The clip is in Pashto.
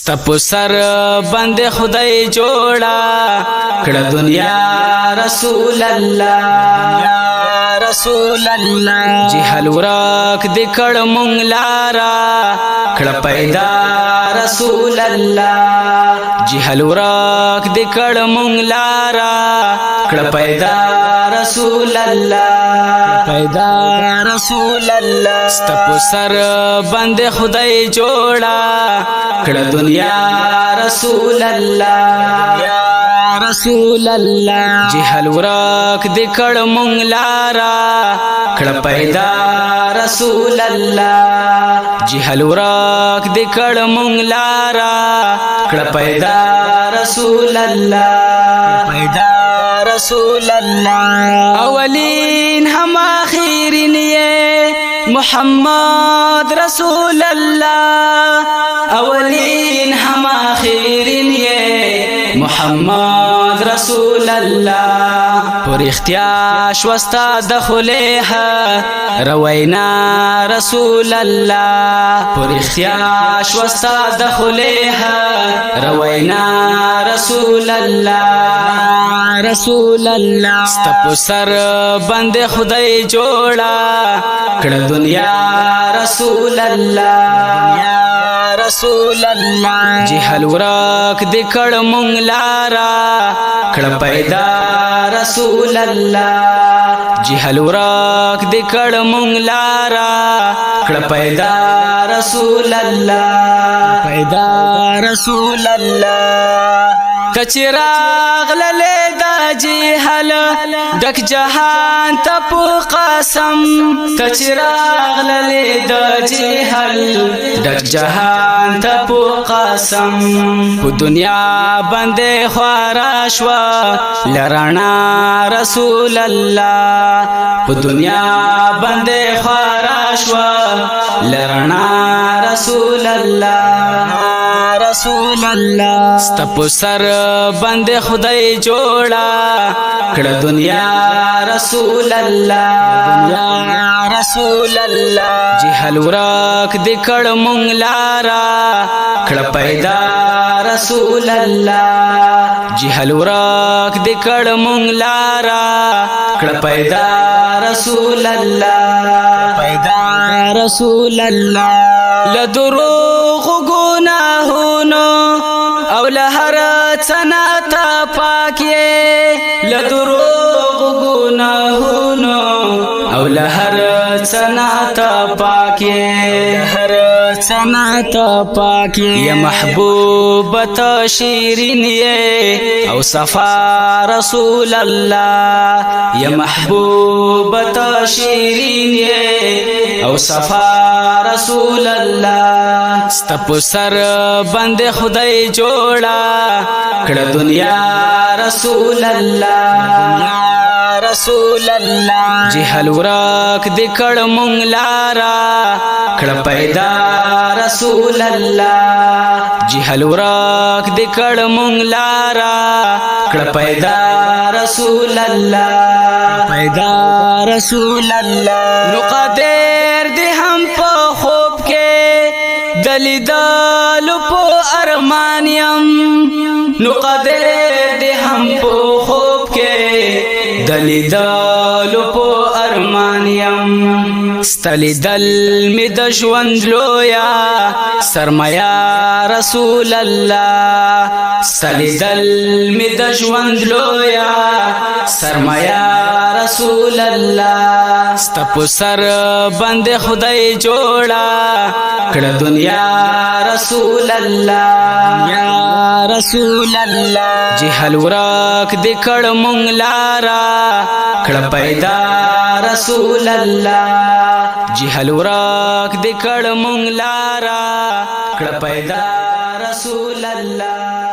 ستپ سر بند خدای جوڑا کړه دنیا رسول الله یا رسول الله جهل ورک د کړه مونږ لارا کړه پیدا رسول الله جهل ورک د کړه مونږ لارا کړه پیدا رسول الله پیدا رسول الله ستپ سر بند خدای جوڑا کړه دنیا رسول الله یا رسول الله جهل ورک د کړه مونږ لارا کړه پیدا رسول الله جهل ورک د کړه مونږ لارا کړه پیدا رسول الله پیدا رسول الله اولین هم آخرین یہ محمد رسول اللہ اولین ہم آخرین یہ محمد رسول اللہ پر اختیاش وستا دخلیها روینا رسول اللہ پر اختیاش وستا دخلیها روینا رسول اللہ رسول اللہ ستپ سر بند خدای جوڑا کړه دنیا رسول الله یا رسول الله جهل ورک د کړه مونږ لارا کړه پیدا رسول الله جهل ورک د کړه مونږ لارا کړه پیدا رسول الله پیدا رسول الله کچراغ لله دا جهل ډک جهان ته په قسم کچراغ لله دا جهل ډک جهان ته په قسم په دنیا باندې خورا شوا لرانا رسول الله په دنیا باندې خورا شوا لرانا رسول الله رسول الله ستپ سر بند خدای جوڑا کړه دنیا رسول الله دنیا رسول الله جهل ورک د کړه مونږ لارا کړه پیدا رسول الله جهل ورک د کړه مونږ لارا کړه پیدا رسول الله پیدا رسول الله لدروغ گناهونو او لهر څنا ته پاکي لدروغ گناهونو او لهر څنا ته پاکي لهر څنا ته پاکي یا محبوب ته شیرین او صفا رسول الله یا محبوب ته شیرین او صفا رسول الله ستپ سر بند خدای جوڑا کړه دنیا رسول الله رسول الله جهل ورک د کړه مونږ لارا کړه پیدا رسول الله جهل ورک د کړه مونږ لارا کړه پیدا رسول الله پیدا رسول الله نو قادر دی هم په خوب کې دلیدل په ارمانیم نو قادر دی هم په خوب کې دلیدل په ارمانیم ستلیدل می د ژوند لویا سرمایا رسول الله ستلیدل می د ژوند لویا سرمایا رسول الله ستپ سر بند خدای جوڑا کړه دنیا رسول الله یا رسول الله جهل ورک د کړه مونږ لارا کړه پیدا رسول الله جهل ورک د کړه مونږ لارا کړه پیدا رسول الله